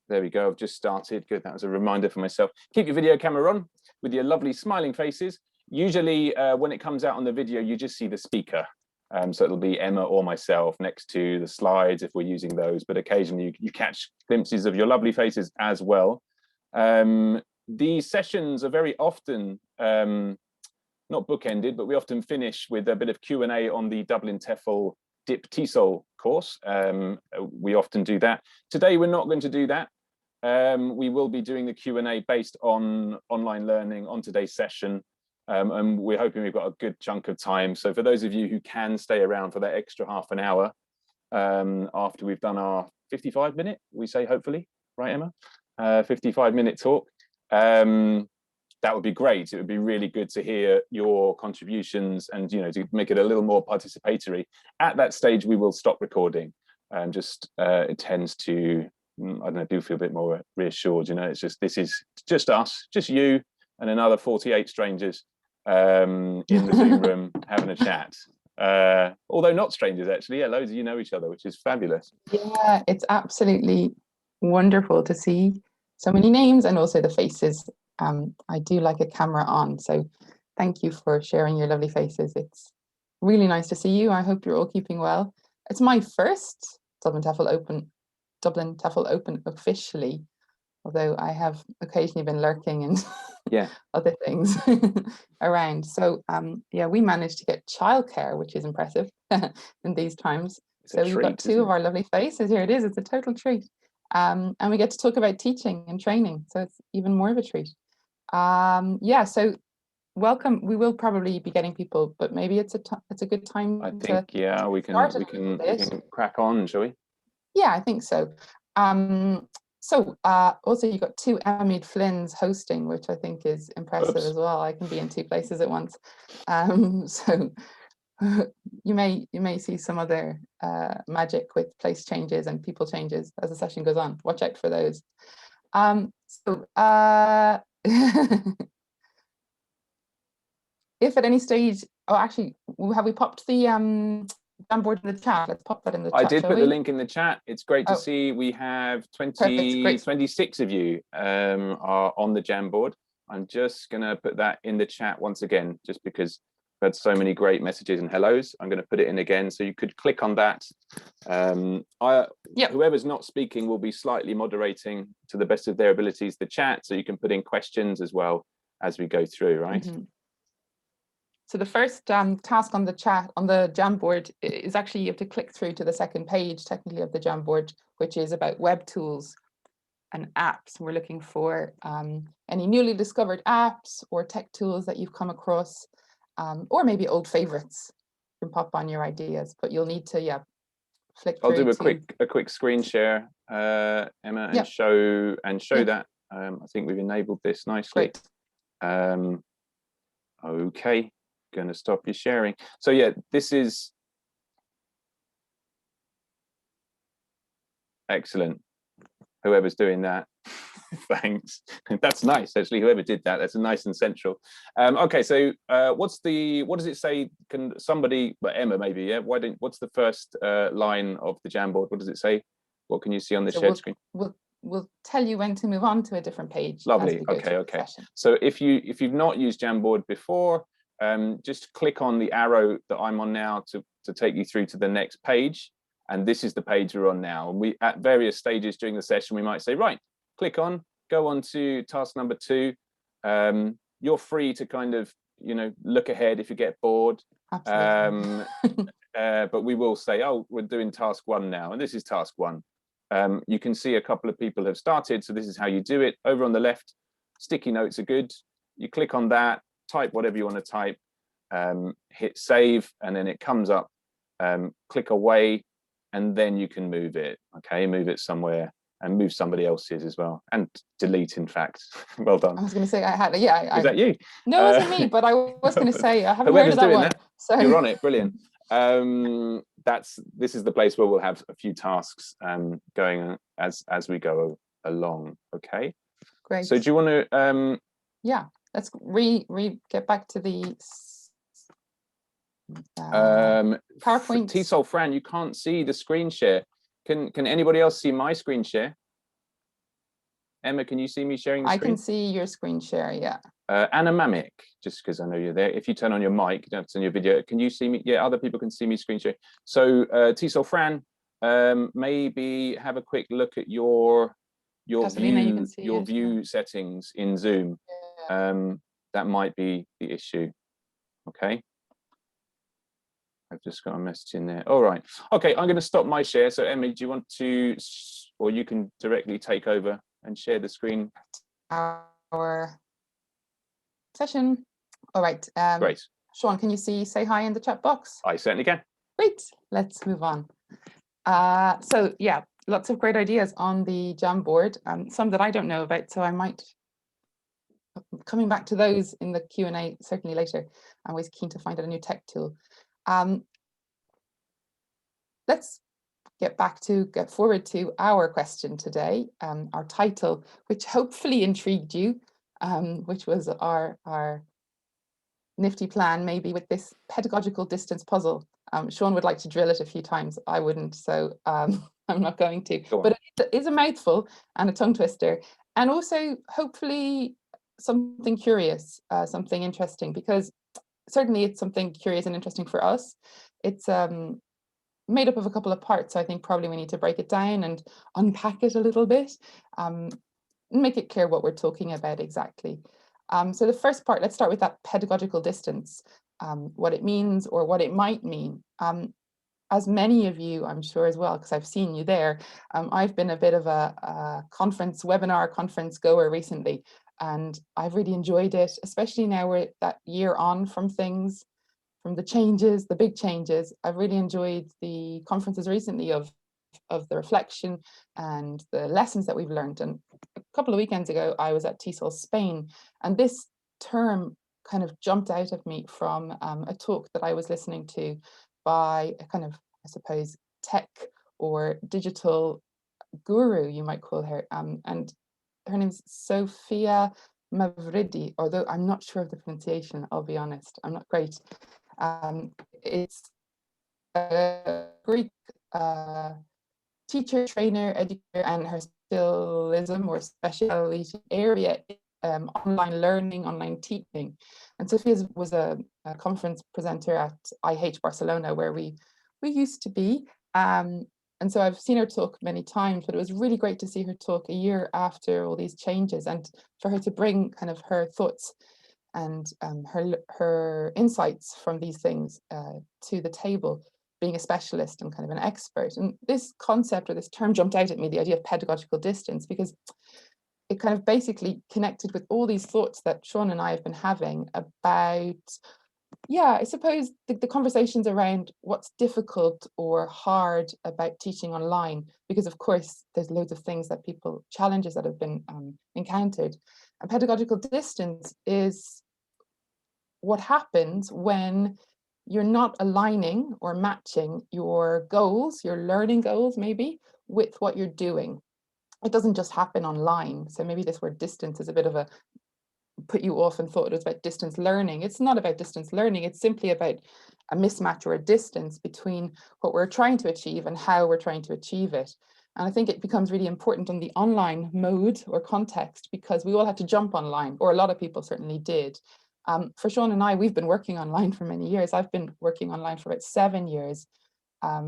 there we go. I've just started. Good. That was a reminder for myself. Keep your video camera on with your lovely smiling faces. Usually when it comes out on the video, you just see the speaker. So it'll be Emma or myself next to the slides if we're using those, but occasionally you catch glimpses of your lovely faces as well. These sessions are very often not bookended, but we often finish with a bit of Q&A on the Dublin TEFL DIP TESOL course. We often do that. Today, we're not going to do that. We will be doing the Q&A based on online learning on today's session. And we're hoping we've got a good chunk of time. So for those of you who can stay around for that extra half an hour after we've done our 55-minute, we say hopefully, right, Emma? 55-minute talk. That would be great. It would be really good to hear your contributions and, you know, to make it a little more participatory. At that stage, we will stop recording. It tends to, I don't know, do feel a bit more reassured. You know, it's just, this is just us, just you and another 48 strangers in the Zoom room having a chat. Although not strangers, actually. Yeah, loads of you know each other, which is fabulous. Yeah, it's absolutely wonderful to see so many names and also the faces. I do like a camera on, so thank you for sharing your lovely faces. It's really nice to see you. I hope you're all keeping well. It's my first Dublin TEFL Open officially, although I have occasionally been lurking and other things around. So yeah, we managed to get childcare, which is impressive in these times. So we've got two of our lovely faces here. It is, it's a total treat. And we get to talk about teaching and training, so it's even more of a treat. Yeah, so welcome. We will probably be getting people, but maybe it's a good time. I think we can crack on, shall we? Yeah, I think so. Also you've got two Emma Flynn's hosting, which I think is impressive as well. I can be in two places at once. So you may see some other magic with place changes and people changes as the session goes on. Watch out for those. If at any stage, actually, have we popped the Jamboard in the chat? Let's pop that in the chat. I did put the link in the chat. It's great to see we have 26 of you are on the Jamboard. I'm just going to put that in the chat once again, just because we've had so many great messages and hellos. I'm going to put it in again, so you could click on that. Whoever's not speaking will be slightly moderating to the best of their abilities the chat, so you can put in questions as well as we go through, right? Mm-hmm. So the first task on the chat, on the Jamboard, is actually you have to click through to the second page, technically, of the Jamboard, which is about web tools and apps. We're looking for any newly discovered apps or tech tools that you've come across, or maybe old favorites. You can pop on your ideas, but you'll need to, flick through. I'll do a quick screen share, Emma, and show that. I think we've enabled this nicely. Great. Okay. Going to stop you sharing. So yeah, this is excellent. Whoever's doing that, thanks. That's nice, actually. Whoever did that, that's nice and central. Okay, so what does it say? Can somebody, but Emma maybe, yeah? What's the first line of the Jamboard? What does it say? What can you see on the shared screen? We'll tell you when to move on to a different page. Lovely. Okay. So if you've not used Jamboard before, just click on the arrow that I'm on now to take you through to the next page. And this is the page we're on now. And we, at various stages during the session, we might say, right, go on to task number 2. You're free to kind of, look ahead if you get bored. Absolutely. But we will say, oh, we're doing task 1 now. And this is task 1. You can see a couple of people have started. So this is how you do it. Over on the left, sticky notes are good. You click on that. Type whatever you want to type, hit save, and then it comes up. Click away, and then you can move it. Okay, move it somewhere and move somebody else's as well, and delete. In fact, well done. I was going to say I had. Is that you? No, it wasn't me. But I was going to say I haven't heard of that one. So you're on it. Brilliant. This is the place where we'll have a few tasks going as we go along. Okay. Great. So do you want to? Yeah. Let's get back to the PowerPoint. TESOL Fran, you can't see the screen share. Can anybody else see my screen share? Emma, can you see me sharing the I screen? can see your screen share, yeah. Anna Mamick, just because I know you're there. If you turn on your mic, you don't have to turn your video. Can you see me? Yeah, other people can see me screen share. So TESOL Fran, maybe have a quick look at your Catalina, you can see your it, view yeah. settings in Zoom. That might be the issue. Okay. I've just got a message in there. All right. Okay, I'm going to stop my share. So Emma, do you want to, or you can directly take over and share the screen? Our session. All right. Great. Sean, can you say hi in the chat box? I certainly can. Great. Let's move on. So yeah, lots of great ideas on the Jamboard, some that I don't know about, so I might coming back to those in the Q&A certainly later. I'm always keen to find out a new tech tool. Let's get forward to our question today, our title, which hopefully intrigued you, which was our nifty plan, maybe, with this pedagogical distance puzzle. Sean would like to drill it a few times. I wouldn't, so I'm not going to. But it is a mouthful and a tongue twister, and also hopefully something curious, something interesting, because certainly it's something curious and interesting for us. It's made up of a couple of parts, so I think probably we need to break it down and unpack it a little bit, make it clear what we're talking about exactly. So the first part, let's start with that pedagogical distance, what it means or what it might mean. As many of you, I'm sure as well, because I've seen you there, I've been a bit of a webinar conference goer recently, and I've really enjoyed it, especially now we're that year on from things, from the changes, the big changes. I've really enjoyed the conferences recently of the reflection and the lessons that we've learned. And a couple of weekends ago, I was at TESOL Spain, and this term kind of jumped out at me from a talk that I was listening to by a kind of, I suppose, tech or digital guru, you might call her. And her name's Sophia Mavridi, although I'm not sure of the pronunciation, I'll be honest, I'm not great. It's a Greek teacher, trainer, educator, and her specialism or specialty area, online learning, online teaching. And Sophia was a conference presenter at IH Barcelona, where we used to be. And so I've seen her talk many times, but it was really great to see her talk a year after all these changes, and for her to bring kind of her thoughts and her insights from these things to the table, being a specialist and kind of an expert. And this concept or this term jumped out at me, the idea of pedagogical distance, because it kind of basically connected with all these thoughts that Sean and I have been having about, yeah, I suppose the conversations around what's difficult or hard about teaching online, because of course there's loads of things that challenges that have been encountered. And pedagogical distance is what happens when you're not aligning or matching your goals, your learning goals maybe, with what you're doing. It doesn't just happen online. So maybe this word distance is a bit of a put you off and thought it was about distance learning. It's not about distance learning. It's simply about a mismatch or a distance between what we're trying to achieve and how we're trying to achieve it. And I think it becomes really important on the online mode or context, because we all had to jump online, or a lot of people certainly did. For Sean and I, we've been working online for many years. I've been working online for about 7 years.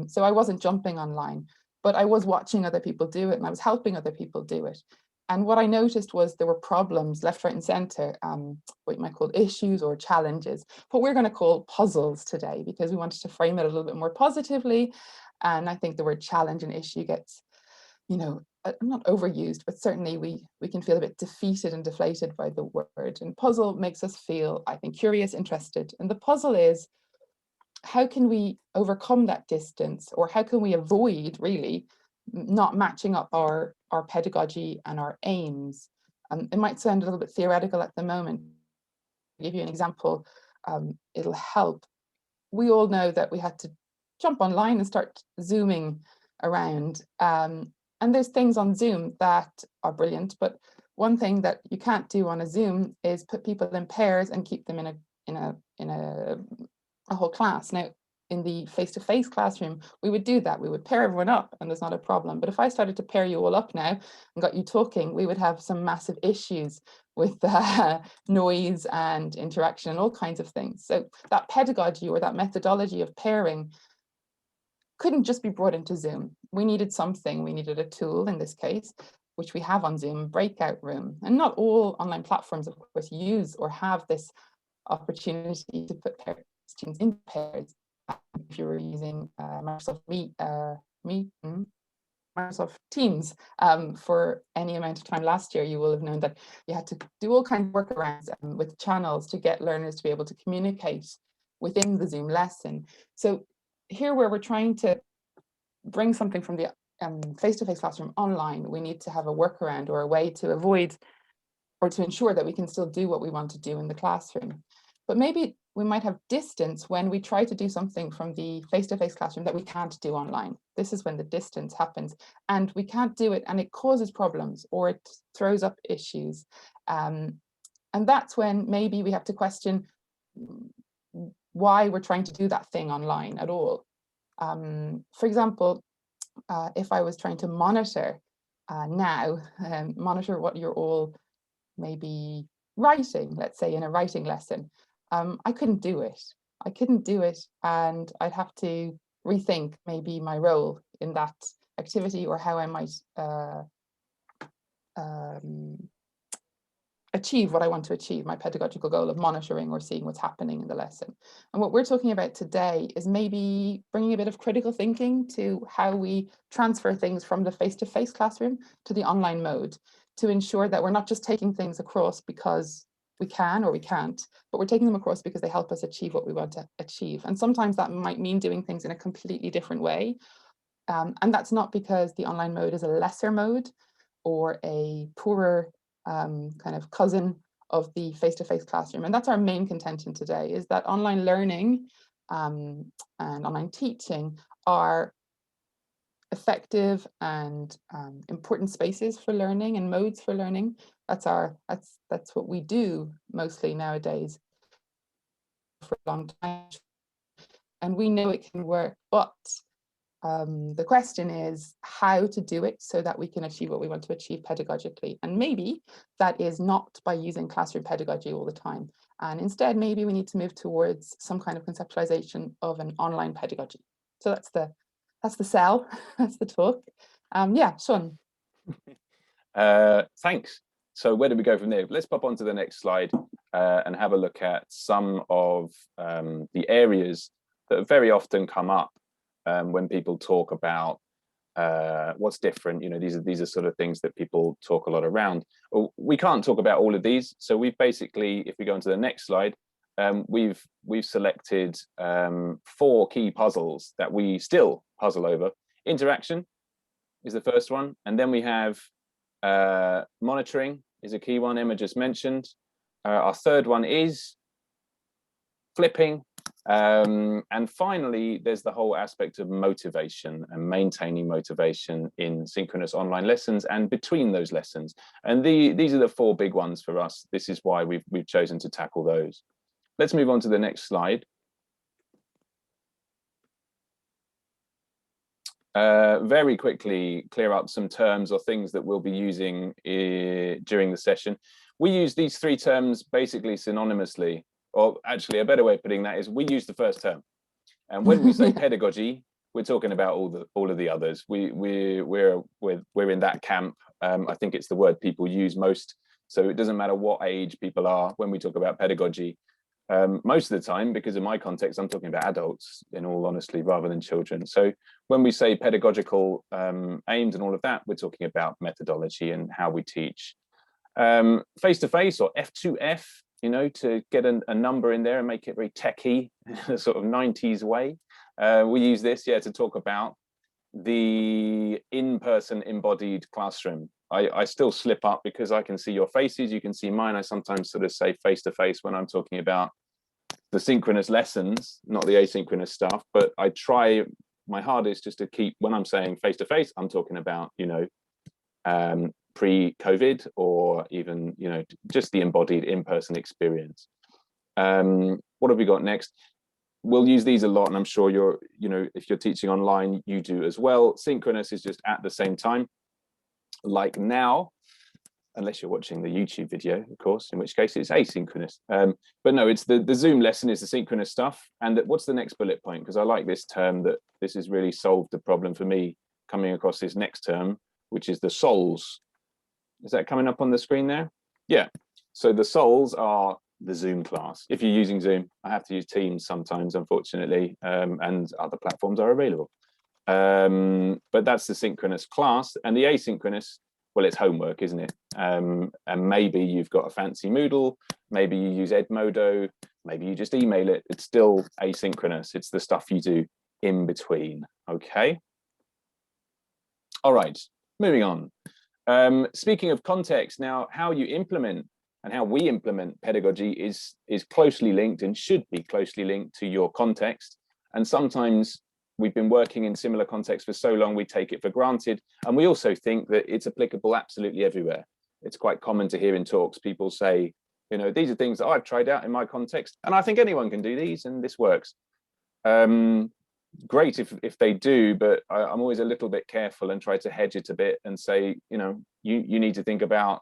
So I wasn't jumping online, but I was watching other people do it, and I was helping other people do it. And what I noticed was there were problems left, right, and center, what you might call issues or challenges, what we're going to call puzzles today, because we wanted to frame it a little bit more positively. And I think the word challenge and issue gets, not overused, but certainly we can feel a bit defeated and deflated by the word. And puzzle makes us feel, I think, curious, interested. And the puzzle is, how can we overcome that distance, or how can we avoid really not matching up our pedagogy and our aims? It might sound a little bit theoretical at the moment. I'll give you an example. It'll help. We all know that we had to jump online and start zooming around. And there's things on Zoom that are brilliant, but one thing that you can't do on a Zoom is put people in pairs and keep them in a whole class. Now, in the face-to-face classroom, we would do that. We would pair everyone up and there's not a problem. But if I started to pair you all up now and got you talking, we would have some massive issues with noise and interaction and all kinds of things. So that pedagogy or that methodology of pairing couldn't just be brought into Zoom. We needed something, we needed a tool in this case, which we have on Zoom, Breakout Room. And not all online platforms, of course, use or have this opportunity to put students in pairs. If you were using Microsoft Microsoft Teams for any amount of time last year, you will have known that you had to do all kinds of workarounds with channels to get learners to be able to communicate within the Zoom lesson. So here, where we're trying to bring something from the face-to-face classroom online, we need to have a workaround or a way to avoid or to ensure that we can still do what we want to do in the classroom. But maybe we might have distance when we try to do something from the face-to-face classroom that we can't do online. This is when the distance happens and we can't do it and it causes problems or it throws up issues. And that's when maybe we have to question why we're trying to do that thing online at all. For example, if I was trying to monitor monitor what you're all maybe writing, let's say in a writing lesson, I couldn't do it. I couldn't do it, and I'd have to rethink maybe my role in that activity or how I might achieve what I want to achieve, my pedagogical goal of monitoring or seeing what's happening in the lesson. And what we're talking about today is maybe bringing a bit of critical thinking to how we transfer things from the face-to-face classroom to the online mode, to ensure that we're not just taking things across because we can or we can't, but we're taking them across because they help us achieve what we want to achieve. And sometimes that might mean doing things in a completely different way. And that's not because the online mode is a lesser mode or a poorer kind of cousin of the face-to-face classroom. And that's our main contention today, is that online learning and online teaching are effective and important spaces for learning and modes for learning. That's what we do mostly nowadays for a long time. And we know it can work, but the question is how to do it so that we can achieve what we want to achieve pedagogically. And maybe that is not by using classroom pedagogy all the time. And instead, maybe we need to move towards some kind of conceptualization of an online pedagogy. So that's the sell, that's the talk. Yeah, Sean. Thanks. So where do we go from there? Let's pop on to the next slide and have a look at some of the areas that very often come up when people talk about what's different. You know, these are sort of things that people talk a lot around. Well, we can't talk about all of these, so we've basically, if we go on to the next slide, we've selected 4 key puzzles that we still puzzle over. Interaction is the first one, and then we have monitoring is a key one Emma just mentioned. Our third one is flipping. And finally, there's the whole aspect of motivation and maintaining motivation in synchronous online lessons and between those lessons. And these are the 4 big ones for us. This is why we've chosen to tackle those. Let's move on to the next slide. Very quickly clear up some terms or things that we'll be using during the session. We use these 3 terms basically synonymously. Or actually, a better way of putting that is we use the first term, and when we say pedagogy, we're talking about all of the others. We're in that camp. I think it's the word people use most. So it doesn't matter what age people are when we talk about pedagogy. Most of the time, because in my context, I'm talking about adults, in all honesty, rather than children. So when we say pedagogical aims and all of that, we're talking about methodology and how we teach. Face-to-face or F2F. You know, to get a number in there and make it very techie, in a sort of 90s way. We use this, to talk about the in-person embodied classroom. I still slip up because I can see your faces, you can see mine. I sometimes sort of say face-to-face when I'm talking about the synchronous lessons, not the asynchronous stuff, but I try my hardest just to keep, when I'm saying face-to-face, I'm talking about, you know, pre-COVID or even, you know, just the embodied in-person experience. What have we got next? we'll use these a lot, and I'm sure you're, if you're teaching online, you do as well. Synchronous is just at the same time, like now, unless you're watching the YouTube video, of course, in which case it's asynchronous. But no, it's the Zoom lesson is the synchronous stuff. And what's the next bullet point? Because I like this term, that this has really solved the problem for me coming across this next term, which is the sols. Is that coming up on the screen there? Yeah. So the sols are the Zoom class. If you're using Zoom, I have to use Teams sometimes, unfortunately, and other platforms are available. But that's the synchronous class, and the asynchronous, well, it's homework, isn't it? And maybe you've got a fancy Moodle, maybe you use Edmodo, maybe you just email it. It's still asynchronous. It's the stuff you do in between. Okay. All right, moving on. Speaking of context, now how you implement and how we implement pedagogy is closely linked and should be closely linked to your context. And sometimes we've been working in similar contexts for so long, we take it for granted. And we also think that it's applicable absolutely everywhere. It's quite common to hear in talks, people say, these are things that I've tried out in my context, and I think anyone can do these, and this works. Great if they do, but I'm always a little bit careful and try to hedge it a bit and say, you need to think about,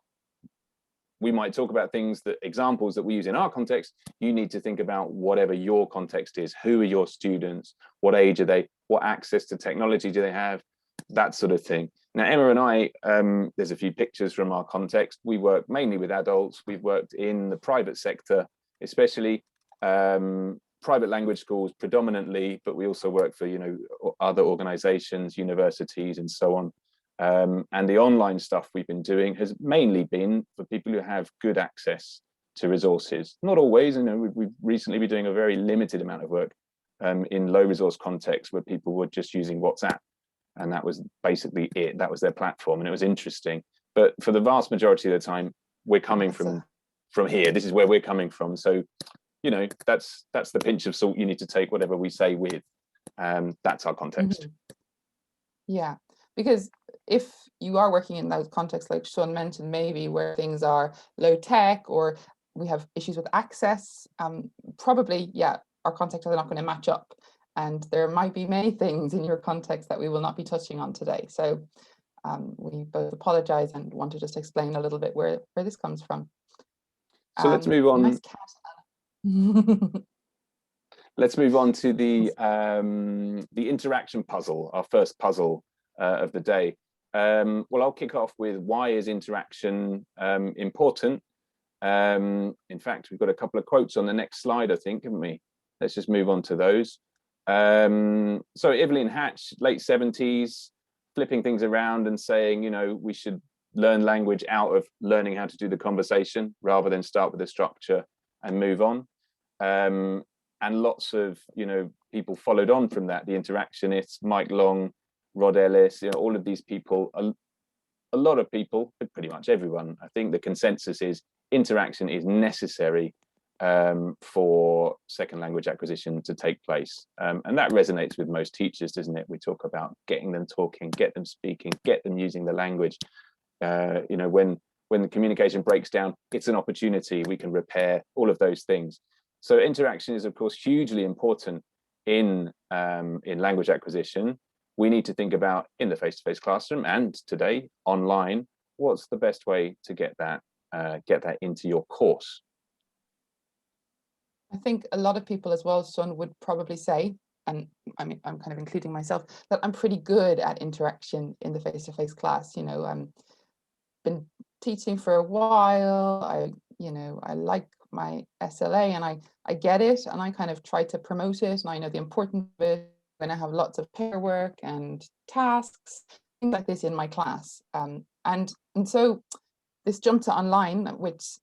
we might talk about examples that we use in our context. You need to think about whatever your context is. Who are your students? What age are they? What access to technology do they have? That sort of thing. Now, Emma and I, there's a few pictures from our context. We work mainly with adults. We've worked in the private sector, especially private language schools predominantly, but we also work for, other organizations, universities, and so on. And the online stuff we've been doing has mainly been for people who have good access to resources. Not always, we've recently been doing a very limited amount of work in low resource contexts where people were just using WhatsApp, and that was basically it. That was their platform, and it was interesting. But for the vast majority of the time, we're coming from here. This is where we're coming from. So, that's the pinch of salt you need to take whatever we say with. That's our context. Mm-hmm. Yeah, because if you are working in those contexts, like Sean mentioned, maybe where things are low tech or we have issues with access, probably, our contexts are not going to match up. And there might be many things in your context that we will not be touching on today. So we both apologize and want to just explain a little bit where this comes from. So let's move on. Nice cat. Let's move on to the interaction puzzle, our first puzzle of the day. Well, I'll kick off with why is interaction important? In fact, we've got a couple of quotes on the next slide, I think, haven't we? Let's just move on to those. So Evelyn Hatch, late 70s, flipping things around and saying, we should learn language out of learning how to do the conversation rather than start with the structure and move on. And lots of, people followed on from that. The interactionists, Mike Long, Rod Ellis, all of these people, a lot of people, but pretty much everyone, I think the consensus is interaction is necessary for second language acquisition to take place. And that resonates with most teachers, doesn't it? We talk about getting them talking, get them speaking, get them using the language. When the communication breaks down, it's an opportunity. We can repair all of those things. So interaction is, of course, hugely important in language acquisition. We need to think about in the face-to-face classroom and today online, what's the best way to get that into your course? I think a lot of people as well, Sean, would probably say, and I mean, I'm kind of including myself, that I'm pretty good at interaction in the face-to-face class. Been teaching for a while. I like my SLA and I get it, and I kind of try to promote it, and I know the importance of it when I have lots of pair work and tasks, things like this in my class. And so this jump to online, which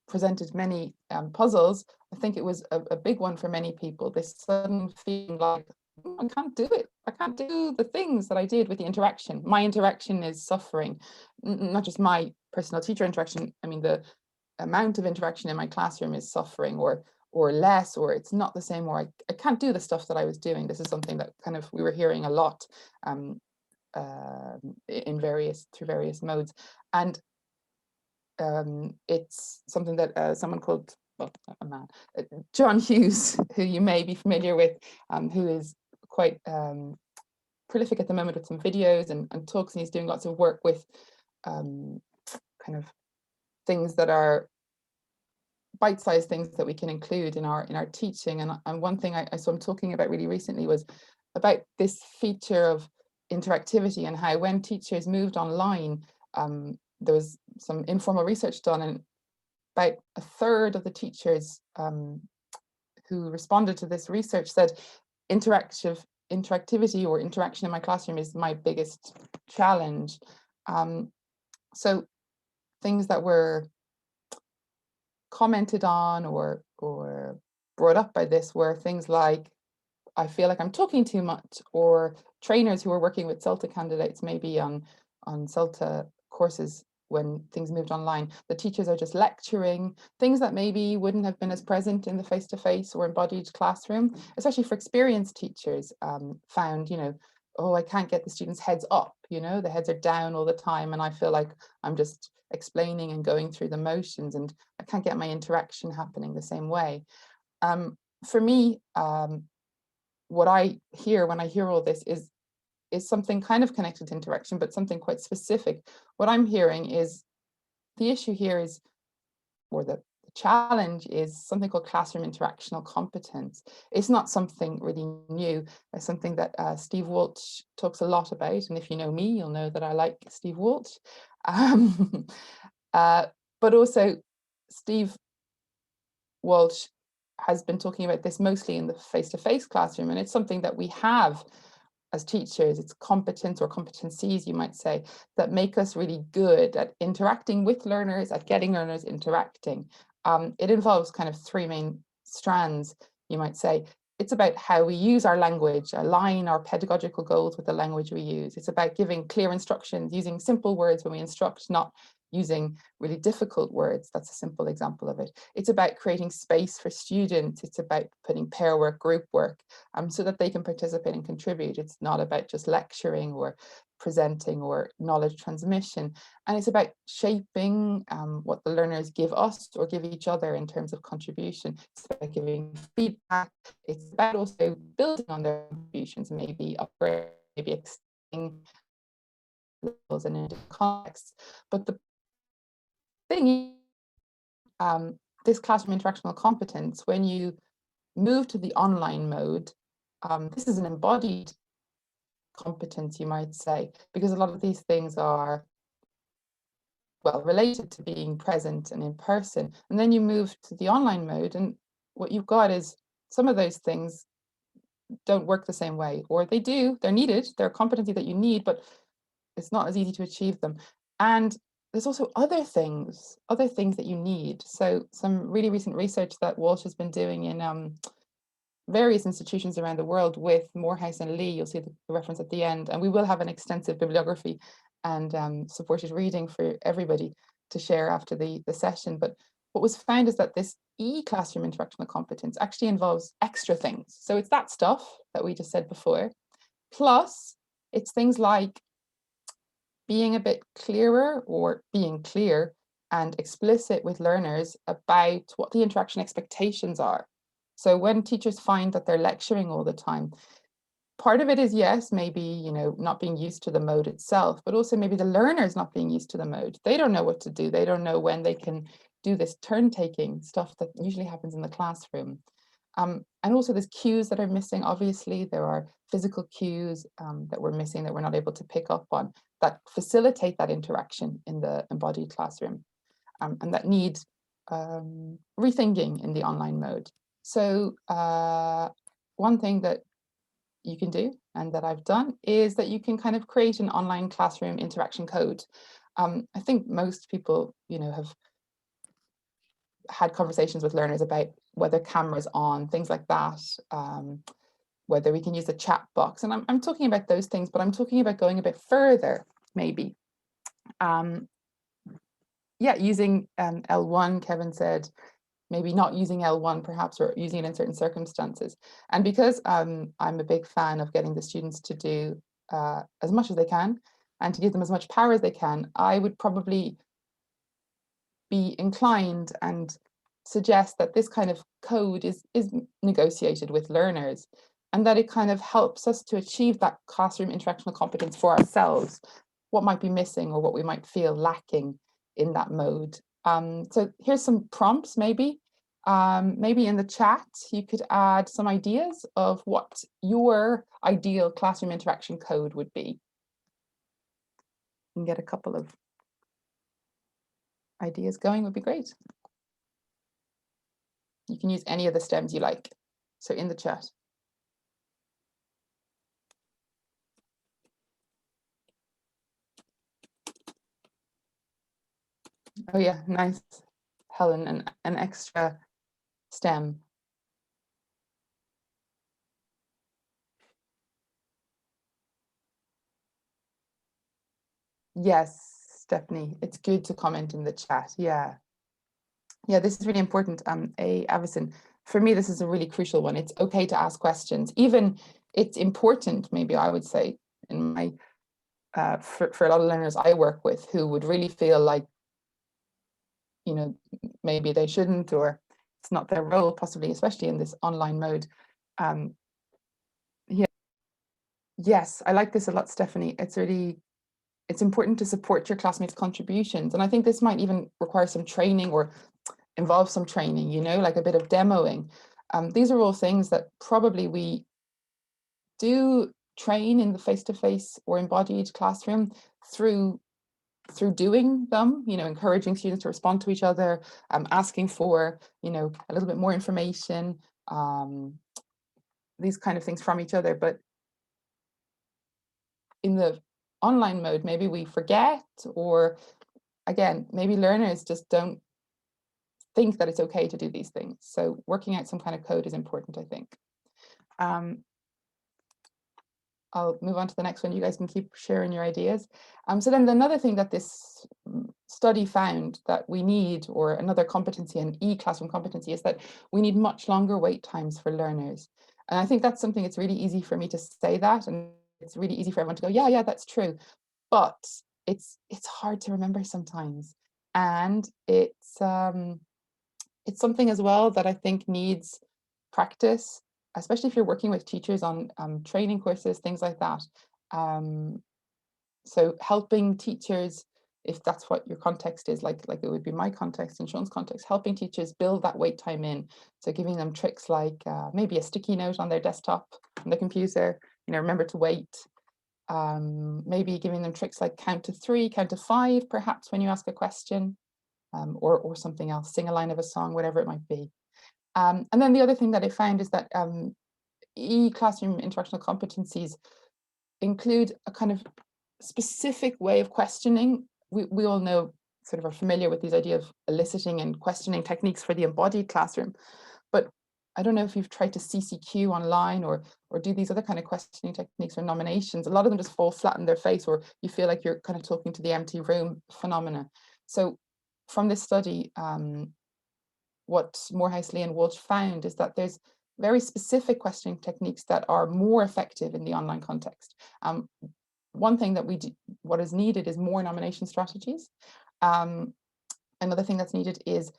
presented many puzzles, I think it was a big one for many people. This sudden feeling like, I can't do it. I can't do the things that I did with the interaction. My interaction is suffering, not just my personal teacher interaction. I mean, the amount of interaction in my classroom is suffering or less, or it's not the same, or I can't do the stuff that I was doing. This is something that kind of we were hearing a lot through various modes. And it's something that someone called well, a man, John Hughes, who you may be familiar with, who is quite prolific at the moment with some videos and talks, and he's doing lots of work with kind of things that are bite-sized things that we can include in our teaching. And one thing I saw him talking about really recently was about this feature of interactivity, and how when teachers moved online, there was some informal research done, and about a third of the teachers who responded to this research said interactivity or interaction in my classroom is my biggest challenge. So things that were commented on or brought up by this were things like, I feel like I'm talking too much, or trainers who were working with CELTA candidates maybe on CELTA courses when things moved online. The teachers are just lecturing, things that maybe wouldn't have been as present in the face-to-face or embodied classroom, especially for experienced teachers, found, oh, I can't get the students' heads up, the heads are down all the time, and I feel like I'm just explaining and going through the motions, and I can't get my interaction happening the same way. For me, what I hear when I hear all this is something kind of connected to interaction, but something quite specific. What I'm hearing is the issue here is, or the challenge is, something called classroom interactional competence. It's not something really new. It's something that Steve Walsh talks a lot about. And if you know me, you'll know that I like Steve Walsh. But also Steve Walsh has been talking about this mostly in the face-to-face classroom, and it's something that we have as teachers. It's competence or competencies, you might say, that make us really good at interacting with learners, at getting learners interacting. It involves kind of three main strands, you might say. It's about how we use our language, align our pedagogical goals with the language we use. It's about giving clear instructions, using simple words when we instruct, not using really difficult words. That's a simple example of it. It's about creating space for students. It's about putting pair work, group work, so that they can participate and contribute. It's not about just lecturing or presenting or knowledge transmission. And it's about shaping what the learners give us or give each other in terms of contribution. It's about giving feedback. It's about also building on their contributions, maybe upgrade, maybe extending levels and in contexts. But the thing is, this classroom interactional competence, when you move to the online mode, this is an embodied competence, you might say, because a lot of these things are, well, related to being present and in person. And then you move to the online mode, and what you've got is some of those things don't work the same way, or they do, they're needed, they're a competency that you need, but it's not as easy to achieve them. And there's also other things that you need. So some really recent research that Walsh has been doing in various institutions around the world with Morehouse and Lee, you'll see the reference at the end, and we will have an extensive bibliography and supported reading for everybody to share after the session. But what was found is that this e-classroom interactional competence actually involves extra things. So it's that stuff that we just said before, plus it's things like being a bit clearer or being clear and explicit with learners about what the interaction expectations are. So when teachers find that they're lecturing all the time, part of it is, yes, maybe, not being used to the mode itself, but also maybe the learners not being used to the mode. They don't know what to do. They don't know when they can do this turn-taking stuff that usually happens in the classroom. And also there's cues that are missing. Obviously, there are physical cues that we're missing, that we're not able to pick up on, that facilitate that interaction in the embodied classroom, and that need rethinking in the online mode. So one thing that you can do, and that I've done, is that you can kind of create an online classroom interaction code. I think most people, have had conversations with learners about whether cameras on, things like that, whether we can use the chat box. And I'm talking about those things, but I'm talking about going a bit further, maybe. Yeah, using L1, Kevin said, maybe not using L1 perhaps, or using it in certain circumstances. And because I'm a big fan of getting the students to do as much as they can and to give them as much power as they can, I would probably be inclined and suggest that this kind of code is negotiated with learners, and that it kind of helps us to achieve that classroom interactional competence for ourselves, what might be missing or what we might feel lacking in that mode. So here's some prompts maybe. Maybe in the chat, you could add some ideas of what your ideal classroom interaction code would be. And get a couple of ideas going would be great. You can use any of the stems you like. So in the chat. Oh yeah, nice, Helen, an extra stem. Yes, Stephanie, it's good to comment in the chat. Yeah, this is really important. Avison, for me, this is a really crucial one. It's okay to ask questions. Even it's important, maybe I would say, in my for a lot of learners I work with who would really feel like, you know, maybe they shouldn't, or it's not their role, possibly, especially in this online mode. Yeah, yes, I like this a lot, Stephanie. It's important to support your classmates' contributions. And I think this might even require some training or involve some training, you know, like a bit of demoing. These are all things that probably we do train in the face-to-face or embodied classroom through doing them, you know, encouraging students to respond to each other, asking for, you know, a little bit more information, these kind of things from each other. But in the online mode, maybe we forget, or again, maybe learners just don't think that it's okay to do these things. So working out some kind of code is important, I think. I'll move on to the next one. You guys can keep sharing your ideas. So then another thing that this study found that we need, or another competency, an e-classroom competency, is that we need much longer wait times for learners. And I think that's something, it's really easy for me to say that, and it's really easy for everyone to go, yeah, that's true. But it's hard to remember sometimes. And it's something as well that I think needs practice, especially if you're working with teachers on training courses, things like that. So helping teachers, if that's what your context is, like it would be my context and Sean's context, helping teachers build that wait time in. So giving them tricks like maybe a sticky note on their desktop, on the computer, you know, remember to wait. Maybe giving them tricks like count to 3, count to 5, perhaps when you ask a question, or something else, sing a line of a song, whatever it might be. And then the other thing that I found is that e-classroom interactional competencies include a kind of specific way of questioning. We all know, sort of are familiar with these ideas of eliciting and questioning techniques for the embodied classroom. But I don't know if you've tried to CCQ online or do these other kind of questioning techniques or nominations. A lot of them just fall flat in their face, or you feel like you're kind of talking to the empty room phenomena. So from this study, what Morehouse, Lee and Walsh found is that there's very specific questioning techniques that are more effective in the online context. One thing that we do, what is needed is more nomination strategies. Another thing that's needed is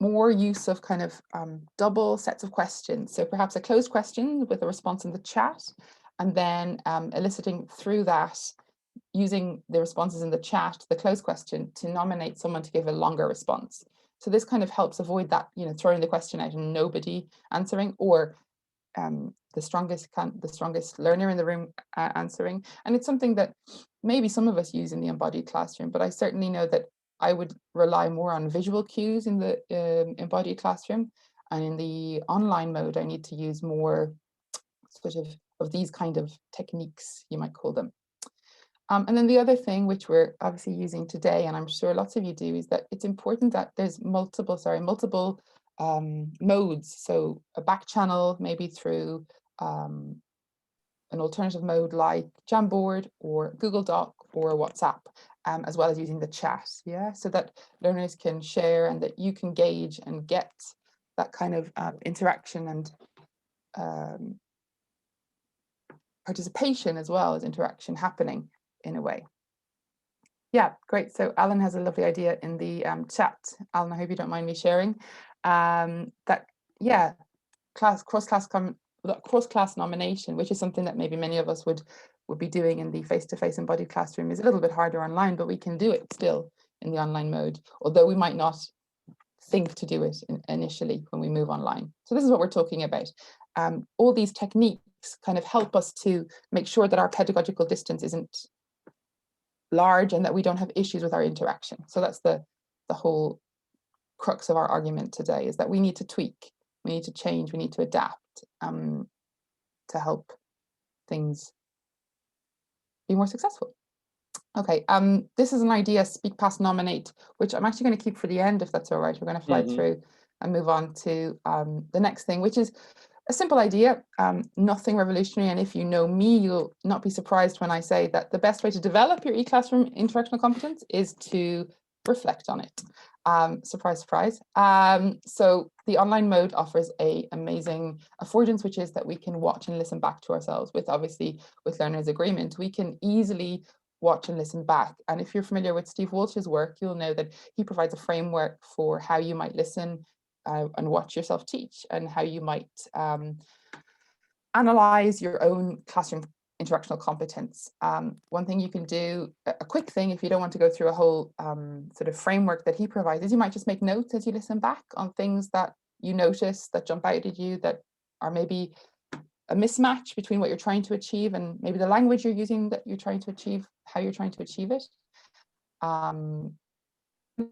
more use of kind of double sets of questions. So perhaps a closed question with a response in the chat, and then eliciting through that, using the responses in the chat, the closed question, to nominate someone to give a longer response. So this kind of helps avoid that, you know, throwing the question out and nobody answering, or the strongest learner in the room answering. And it's something that maybe some of us use in the embodied classroom, but I certainly know that I would rely more on visual cues in the embodied classroom, and in the online mode I need to use more sort of these kind of techniques, you might call them. And then the other thing, which we're obviously using today, and I'm sure lots of you do, is that it's important that there's multiple modes. So a back channel, maybe through an alternative mode like Jamboard or Google Doc or WhatsApp, as well as using the chat, yeah, so that learners can share and that you can gauge and get that kind of interaction and participation as well as interaction happening in a way. Yeah, great. So Alan has a lovely idea in the chat. Alan, I hope you don't mind me sharing. That, yeah, cross-class nomination, which is something that maybe many of us would be doing in the face-to-face embodied classroom, is a little bit harder online, but we can do it still in the online mode, although we might not think to do it initially when we move online. So this is what we're talking about. All these techniques kind of help us to make sure that our pedagogical distance isn't large and that we don't have issues with our interaction. So that's the whole crux of our argument today, is that we need to tweak, we need to change, we need to adapt to help things be more successful. Okay, this is an idea, speak, pass, nominate, which I'm actually going to keep for the end, if that's all right. We're going to fly through and move on to the next thing, which is a simple idea, nothing revolutionary. And if you know me, you'll not be surprised when I say that the best way to develop your e-classroom interactional competence is to reflect on it. Surprise, surprise. So the online mode offers a amazing affordance, which is that we can watch and listen back to ourselves with, obviously, with learners' agreement. We can easily watch and listen back. And if you're familiar with Steve Walsh's work, you'll know that he provides a framework for how you might listen and watch yourself teach, and how you might analyze your own classroom interactional competence. One thing you can do, a quick thing, if you don't want to go through a whole sort of framework that he provides, is you might just make notes as you listen back on things that you notice that jump out at you, that are maybe a mismatch between what you're trying to achieve and maybe the language you're using that you're trying to achieve, how you're trying to achieve it. You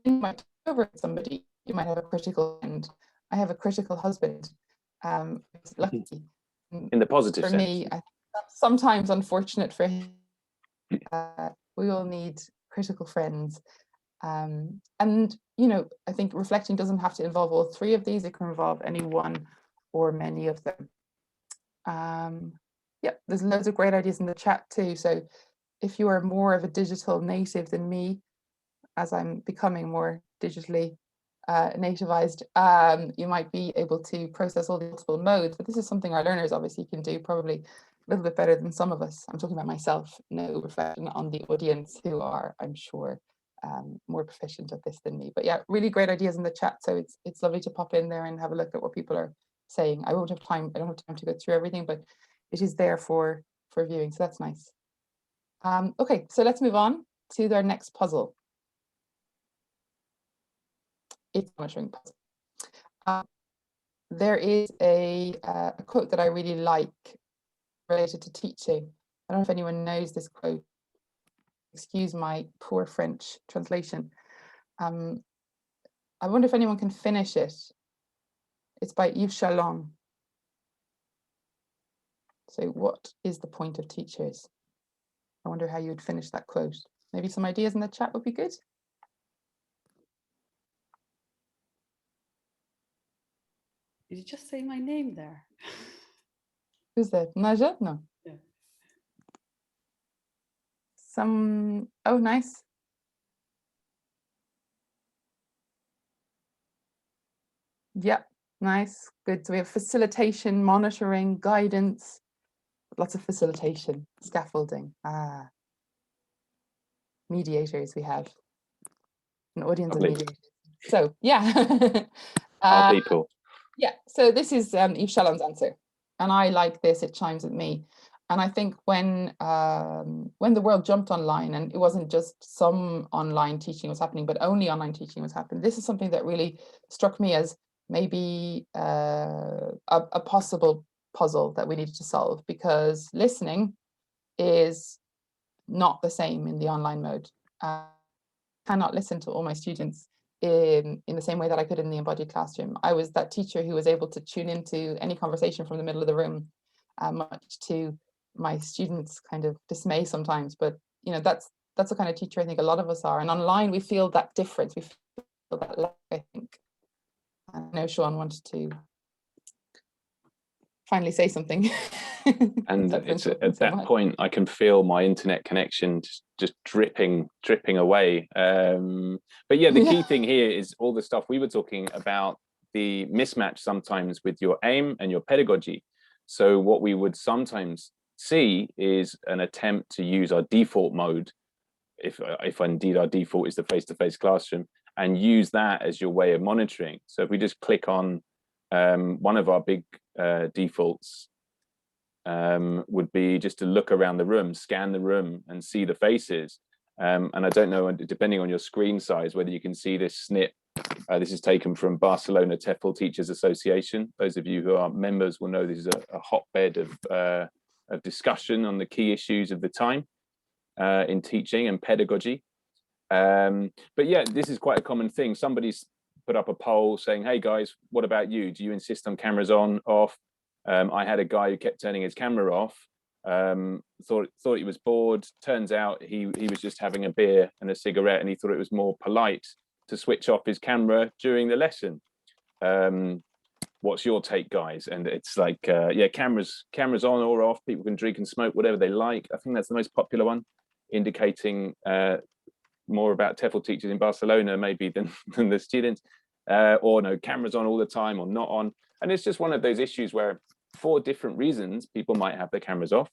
might talk over somebody, you might have a critical friend. I have a critical husband. Lucky in the positive for sense. me, I think that's sometimes unfortunate for him. We all need critical friends. And, you know, I think reflecting doesn't have to involve all three of these. It can involve any one or many of them. Yeah, there's loads of great ideas in the chat too. So if you are more of a digital native than me, as I'm becoming more digitally nativized, you might be able to process all the multiple modes. But this is something our learners obviously can do probably a little bit better than some of us. I'm talking about myself, no reflection on the audience, who are, I'm sure, more proficient at this than me. But yeah, really great ideas in the chat. So it's lovely to pop in there and have a look at what people are saying. I won't have time, I don't have time to go through everything, but it is there for viewing, so that's nice. Okay, so let's move on to our next puzzle. It's monitoring puzzle. There is a quote that I really like related to teaching. I don't know if anyone knows this quote. Excuse my poor French translation. I wonder if anyone can finish it. It's by Yves Chalon. So what is the point of teachers? I wonder how you would finish that quote. Maybe some ideas in the chat would be good. Did you just say my name there? Who's that? Najat? No. Yeah. Some, oh, nice. Yeah, nice, good. So we have facilitation, monitoring, guidance, lots of facilitation, scaffolding. Mediators we have, an audience of mediators. So yeah. Our people. Yeah, so this is Yves Chalon's answer. And I like this, it chimes with me. And I think when the world jumped online, and it wasn't just some online teaching was happening, but only online teaching was happening, this is something that really struck me as maybe a possible puzzle that we needed to solve, because listening is not the same in the online mode. I cannot listen to all my students in the same way that I could in the embodied classroom. I was that teacher who was able to tune into any conversation from the middle of the room, much to my students' kind of dismay sometimes. But you know, that's the kind of teacher I think a lot of us are. And online, we feel that difference. We feel that lack, I think. I know Sean wanted to finally say something. And it's at that point I can feel my internet connection just dripping away. But yeah, the key thing here is all the stuff we were talking about, the mismatch sometimes with your aim and your pedagogy. So what we would sometimes see is an attempt to use our default mode if indeed our default is the face-to-face classroom, and use that as your way of monitoring. So if we just click on one of our big defaults, would be just to look around the room, scan the room and see the faces. And I don't know, depending on your screen size, whether you can see this snip. This is taken from Barcelona TEFL Teachers Association. Those of you who are members will know this is a hotbed of discussion on the key issues of the time in teaching and pedagogy. But yeah, this is quite a common thing. Somebody's put up a poll saying, hey guys, what about you? Do you insist on cameras on, off? I had a guy who kept turning his camera off, thought he was bored. Turns out he was just having a beer and a cigarette, and he thought it was more polite to switch off his camera during the lesson. What's your take, guys? And it's like, yeah, cameras on or off. People can drink and smoke whatever they like. I think that's the most popular one, indicating more about TEFL teachers in Barcelona maybe than the students. Or no, cameras on all the time or not on. And it's just one of those issues where, for different reasons, people might have their cameras off.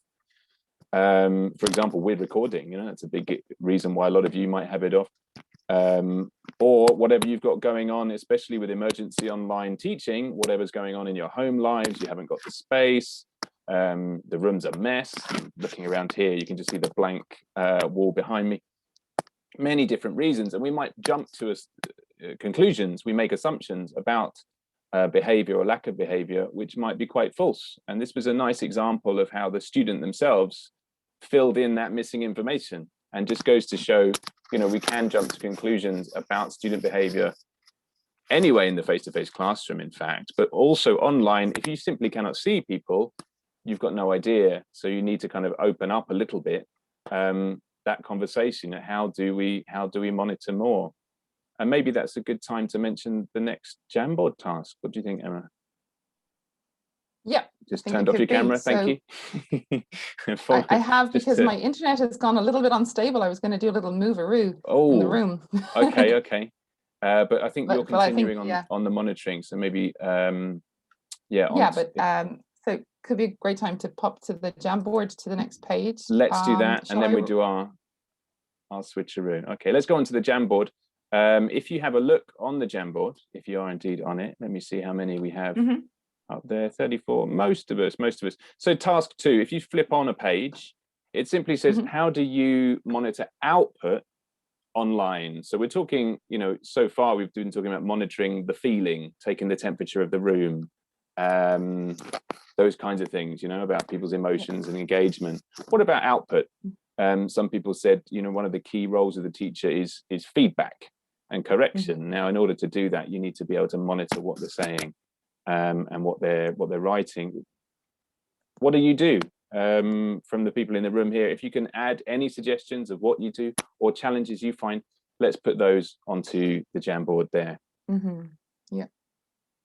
For example, with recording, that's a big reason why a lot of you might have it off. Or whatever you've got going on, especially with emergency online teaching, whatever's going on in your home lives, you haven't got the space, the room's a mess. Looking around here, you can just see the blank wall behind me. Many different reasons, and we might jump to conclusions. We make assumptions about behavior or lack of behavior, which might be quite false. And this was a nice example of how the student themselves filled in that missing information, and just goes to show, we can jump to conclusions about student behavior anyway in the face-to-face classroom, in fact, but also online. If you simply cannot see people, you've got no idea. So you need to kind of open up a little bit that conversation. How do we monitor more? And maybe that's a good time to mention the next Jamboard task. What do you think, Emma? Yeah. Just turned off your camera, thank you. I have, because my internet has gone a little bit unstable. I was going to do a little move-a-roo in the room. Okay. But I think you're continuing on the monitoring. So maybe, so it could be a great time to pop to the Jamboard to the next page. Let's do that, and then we do our switcheroo. Okay, let's go on to the Jamboard. If you have a look on the Jamboard, if you are indeed on it, let me see how many we have up there. 34, most of us. So task 2, if you flip on a page, it simply says, how do you monitor output online? So we're talking, so far we've been talking about monitoring the feeling, taking the temperature of the room, those kinds of things, about people's emotions and engagement. What about output? Some people said, one of the key roles of the teacher is feedback and correction. Now, in order to do that, you need to be able to monitor what they're saying and what they're writing. What do you do? From the people in the room here, if you can add any suggestions of what you do or challenges you find, let's put those onto the Jamboard there. Yeah,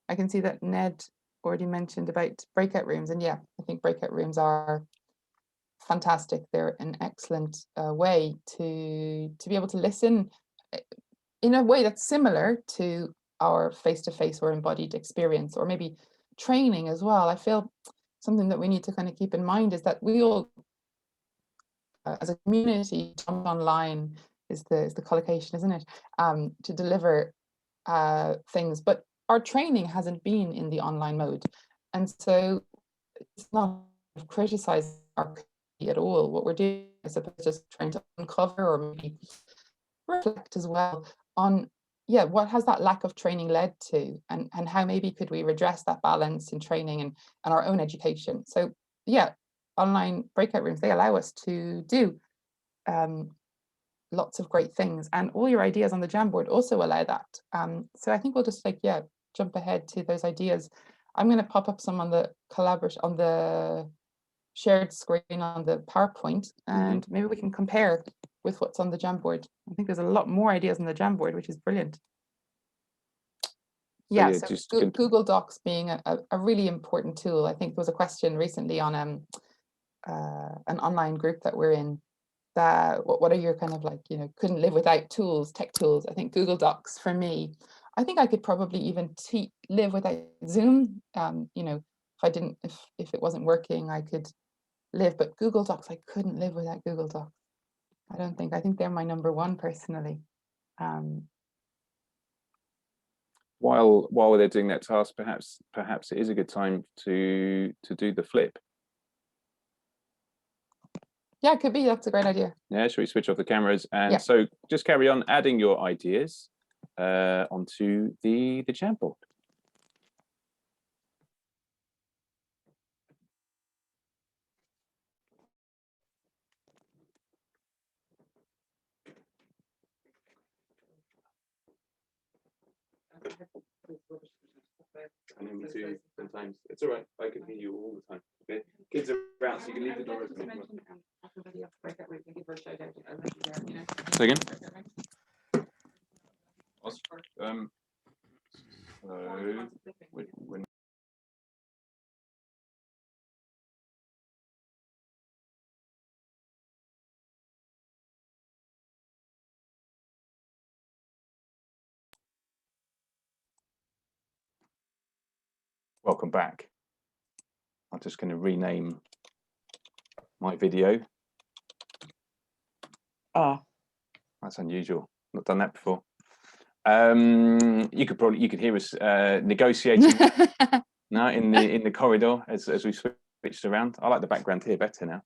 I can see that Ned already mentioned about breakout rooms, and yeah, I think breakout rooms are fantastic. They're an excellent way to be able to listen in a way that's similar to our face-to-face or embodied experience, or maybe training as well. I feel something that we need to kind of keep in mind is that we all, as a community, jump online is the collocation, isn't it, to deliver things, but our training hasn't been in the online mode, and so it's not criticizing our at all. What we're doing, I suppose, just trying to uncover or maybe reflect as well on, what has that lack of training led to, and how maybe could we redress that balance in training and our own education. So online breakout rooms, they allow us to do lots of great things, and all your ideas on the Jamboard also allow that. So I think we'll just jump ahead to those ideas. I'm going to pop up some on the on the shared screen on the PowerPoint, and maybe we can compare with what's on the Jamboard. I think there's a lot more ideas on the Jamboard, which is brilliant. So Google Docs being a really important tool. I think there was a question recently on an online group that we're in, that what are your kind of couldn't live without tools, tech tools. I think Google Docs for me, I think I could probably even live without Zoom. If it wasn't working, I could live, but Google Docs, I couldn't live without Google Docs. I don't think. I think they're my number one personally. While they're doing that task, perhaps it is a good time to do the flip. Yeah, it could be. That's a great idea. Yeah, shall we switch off the cameras? And Yeah. so just carry on adding your ideas onto the Jamboard. Sometimes it's all right. I can hear you all the time. Okay, kids are out, so you can leave the door open. Say again. Welcome back. I'm just going to rename my video. Ah, that's unusual. Not done that before. You could hear us negotiating now in the corridor as we switched around. I like the background here better now.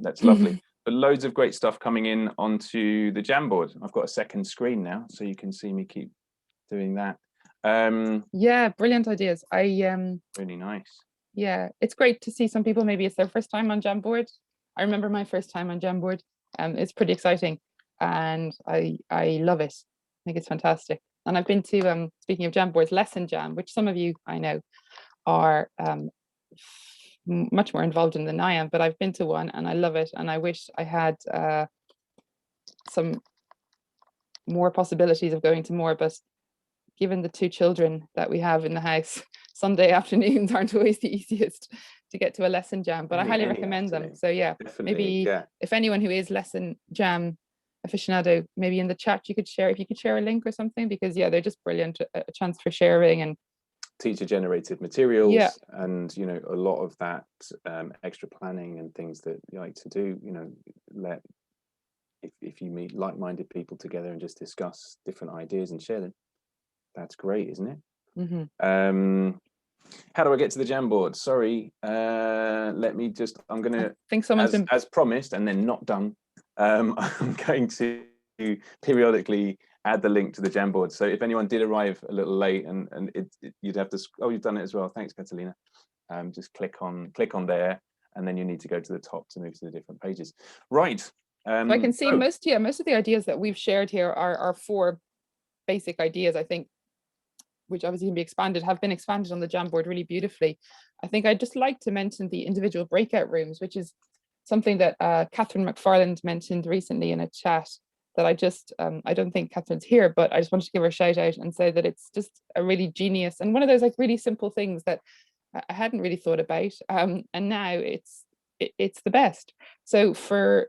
That's lovely. But loads of great stuff coming in onto the Jamboard. I've got a second screen now, so you can see me keep doing that. yeah, brilliant ideas. Really nice. Yeah, it's great to see some people, maybe it's their first time on Jamboard. I remember my first time on Jamboard. It's pretty exciting and I love it. I think it's fantastic. And I've been to, speaking of Jamboards, Lesson Jam, which some of you I know are much more involved in than I am, but I've been to one and I love it. And I wish I had some more possibilities of going to more, but given the two children that we have in the house, Sunday afternoons aren't always the easiest to get to a lesson jam, but I highly recommend them. So yeah, maybe if anyone who is lesson jam aficionado, maybe in the chat you could share, if you could share a link or something, because yeah, they're just brilliant, a chance for sharing and teacher generated materials, and you know, a lot of that extra planning and things that you like to do, you know, if you meet like-minded people together and just discuss different ideas and share them, that's great, isn't it? Mm-hmm. How do I get to the Jamboard? Sorry, let me just, I'm gonna, I think someone's as promised and then not done, I'm going to periodically add the link to the Jamboard. So if anyone did arrive a little late and you'd have to, oh, you've done it as well. Thanks, Catalina. Just click on there, and then you need to go to the top to move to the different pages. Right. So I can see most of the ideas that we've shared here are four basic ideas, I think, which obviously can be expanded, have been expanded on the Jamboard really beautifully. I think I'd just like to mention the individual breakout rooms, which is something that Catherine McFarland mentioned recently in a chat that I just, I don't think Catherine's here, but I just wanted to give her a shout out and say that it's just a really genius and one of those like really simple things that I hadn't really thought about. And now it's the best. So for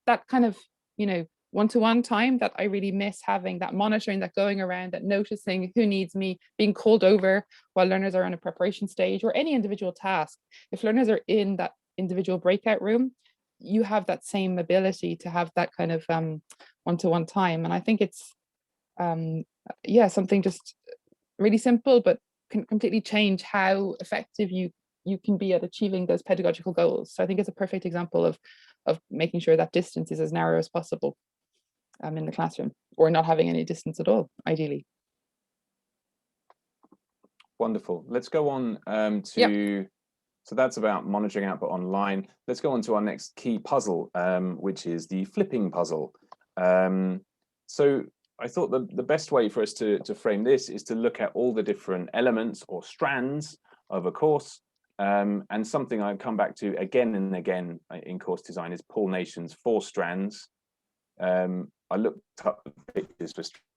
that kind of, you know, one-to-one time that I really miss having, that monitoring, that going around, that noticing who needs me, being called over while learners are on a preparation stage or any individual task. If learners are in that individual breakout room, you have that same ability to have that kind of one-to-one time. And I think it's, yeah, something just really simple, but can completely change how effective you can be at achieving those pedagogical goals. So I think it's a perfect example of making sure that distance is as narrow as possible in the classroom, or not having any distance at all, ideally. Wonderful. Let's go on to, so that's about monitoring output online. Let's go on to our next key puzzle, which is the flipping puzzle. So I thought the best way for us to frame this is to look at all the different elements or strands of a course. And something I come back to again and again in course design is Paul Nation's 4 strands. I looked up the pictures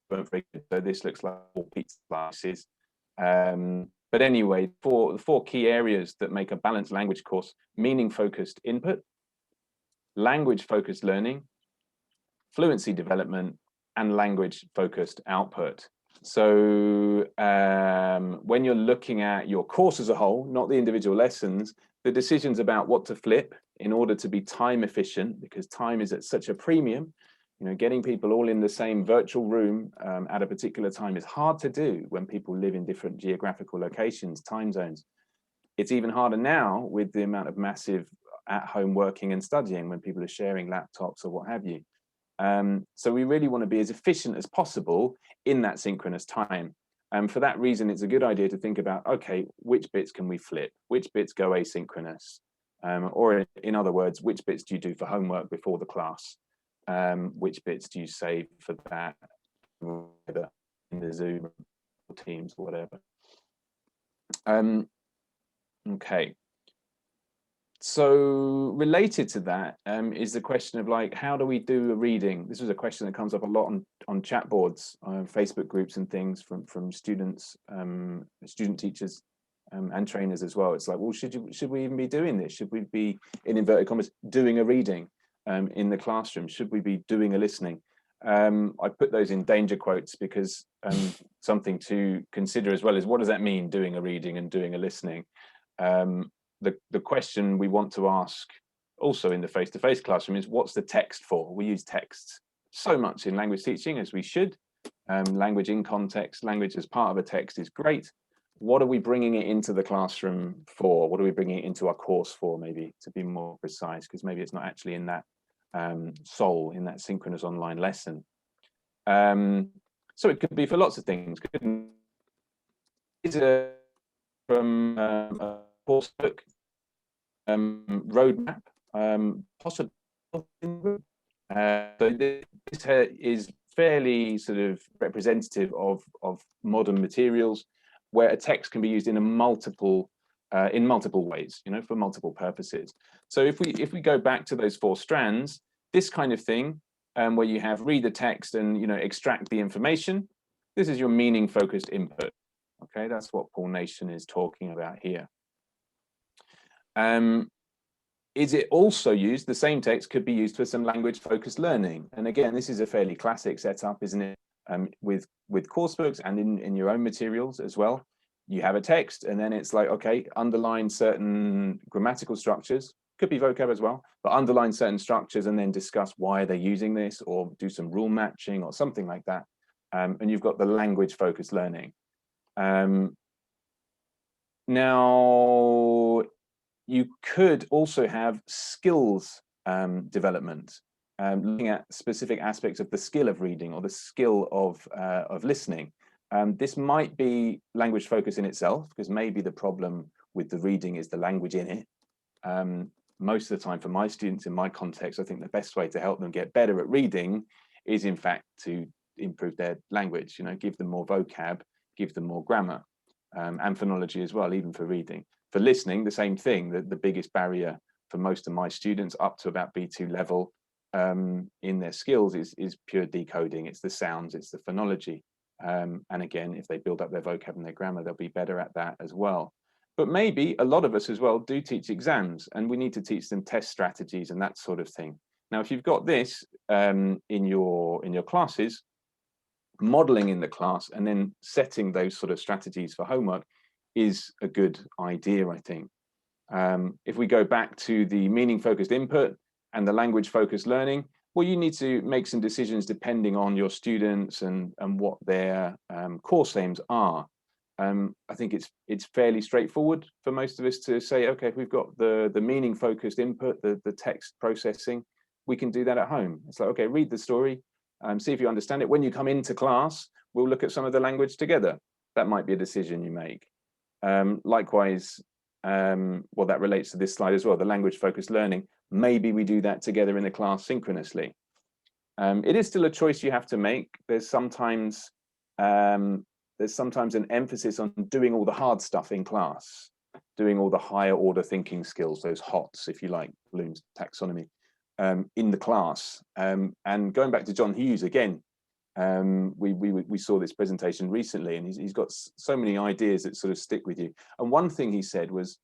for so this looks like 4 pizza slices. But anyway, the 4 key areas that make a balanced language course: meaning-focused input, language-focused learning, fluency development, and language-focused output. So when you're looking at your course as a whole, not the individual lessons, the decisions about what to flip in order to be time efficient, because time is at such a premium, you know, getting people all in the same virtual room at a particular time is hard to do when people live in different geographical locations, time zones. It's even harder now with the amount of massive at-home working and studying when people are sharing laptops or what have you. So we really want to be as efficient as possible in that synchronous time. And for that reason, it's a good idea to think about, okay, which bits can we flip? Which bits go asynchronous? Or in other words, which bits do you do for homework before the class? Which bits do you save for that in the Zoom or Teams or whatever? Okay. So related to that is the question of like, how do we do a reading? This is a question that comes up a lot on chat boards, Facebook groups and things from students, student teachers and trainers as well. It's like, well, should we even be doing this? Should we be, in inverted commas, doing a reading in the classroom? Should we be doing a listening? I put those in danger quotes because something to consider as well is, what does that mean, doing a reading and doing a listening? The question we want to ask also in the face-to-face classroom is, what's the text for? We use text so much in language teaching, as we should. Language in context, language as part of a text is great. What are we bringing it into the classroom for? What are we bringing it into our course for, maybe, to be more precise, because maybe it's not actually in that soul, in that synchronous online lesson. So it could be for lots of things. Is it from a course book, roadmap, possible. So this is fairly sort of representative of modern materials, where a text can be used in multiple ways, you know, for multiple purposes. So if we go back to those 4 strands, this kind of thing, where you have read the text and, you know, extract the information, this is your meaning focused input. Okay, that's what Paul Nation is talking about here. Is it also used, the same text could be used for some language focused learning? And again, this is a fairly classic setup, isn't it? With course books and in your own materials as well. You have a text and then it's like, okay, underline certain grammatical structures, could be vocab as well, but underline certain structures and then discuss why they're using this, or do some rule matching or something like that. And you've got the language focused learning. Now, you could also have skills development, looking at specific aspects of the skill of reading or the skill of listening. This might be language focus in itself, because maybe the problem with the reading is the language in it. Most of the time for my students in my context, I think the best way to help them get better at reading is in fact to improve their language, you know, give them more vocab, give them more grammar, and phonology as well, even for reading. For listening, the same thing. The biggest barrier for most of my students up to about B2 level in their skills is pure decoding. It's the sounds, it's the phonology. And again, if they build up their vocab and their grammar, they'll be better at that as well. But maybe a lot of us as well do teach exams, and we need to teach them test strategies and that sort of thing. Now, if you've got this in your classes, modeling in the class and then setting those sort of strategies for homework is a good idea, I think. If we go back to the meaning focused input and the language focused learning, well, you need to make some decisions depending on your students and what their course aims are. I think it's fairly straightforward for most of us to say, okay, if we've got the meaning focused input, the text processing, we can do that at home. It's like, okay, read the story, see if you understand it. When you come into class, we'll look at some of the language together. That might be a decision you make. Likewise, well, that relates to this slide as well, the language focused learning. Maybe we do that together in the class synchronously. It is still a choice you have to make. There's sometimes an emphasis on doing all the hard stuff in class, doing all the higher order thinking skills, those HOTS, if you like, Bloom's taxonomy, in the class. And going back to John Hughes again, we saw this presentation recently, and he's got so many ideas that sort of stick with you. And one thing he said was,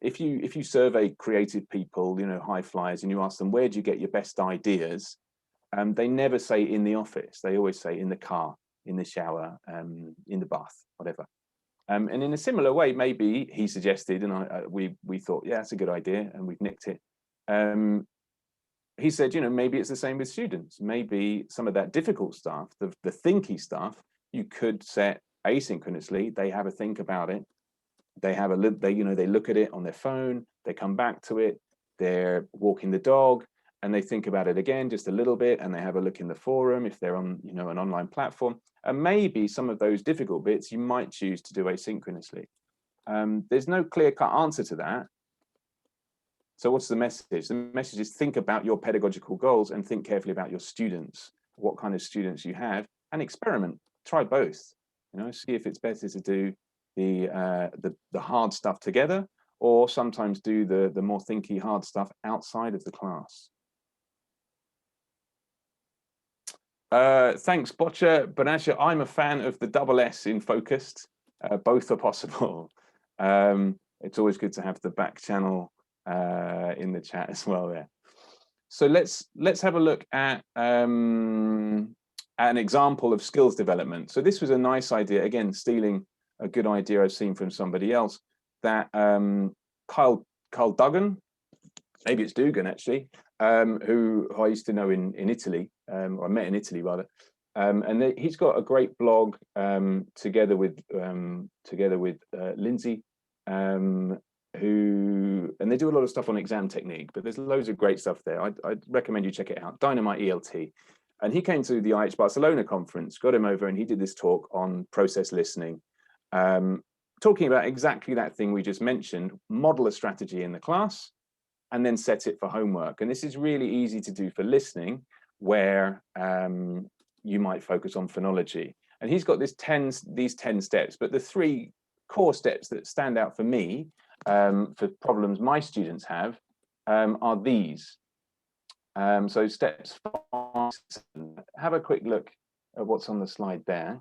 if you survey creative people, you know, high flyers, and you ask them, where do you get your best ideas? They never say in the office. They always say in the car, in the shower, in the bath, whatever. And in a similar way, maybe he suggested, and we thought, yeah, that's a good idea, and we've nicked it. he said, maybe it's the same with students. Maybe some of that difficult stuff, the thinky stuff, you could set asynchronously. They have a think about it. They have a look. They look at it on their phone. They come back to it. They're walking the dog, and they think about it again just a little bit, and they have a look in the forum if they're on an online platform. And maybe some of those difficult bits you might choose to do asynchronously. There's no clear-cut answer to that. So what's the message? The message is think about your pedagogical goals and think carefully about your students, what kind of students you have, and experiment. Try both. See if it's better to do the hard stuff together, or sometimes do the more thinky hard stuff outside of the class. Thanks, Boccia. Banasha, I'm a fan of the double S in focused. Both are possible. It's always good to have the back channel in the chat as well there. So let's have a look at an example of skills development. So this was a nice idea, again, stealing a good idea I've seen from somebody else, that Kyle Duggan, maybe it's Dugan actually, who I used to know in Italy, or I met in Italy rather, and he's got a great blog together with Lindsay, and they do a lot of stuff on exam technique, but there's loads of great stuff there. I'd recommend you check it out. Dynamite ELT. And he came to the IH Barcelona conference, got him over, and he did this talk on process listening, talking about exactly that thing we just mentioned: model a strategy in the class and then set it for homework. And this is really easy to do for listening, where you might focus on phonology. And he's got these 10 steps, but the 3 core steps that stand out for me for problems my students have are these. So steps 5, 7. Have a quick look at what's on the slide there.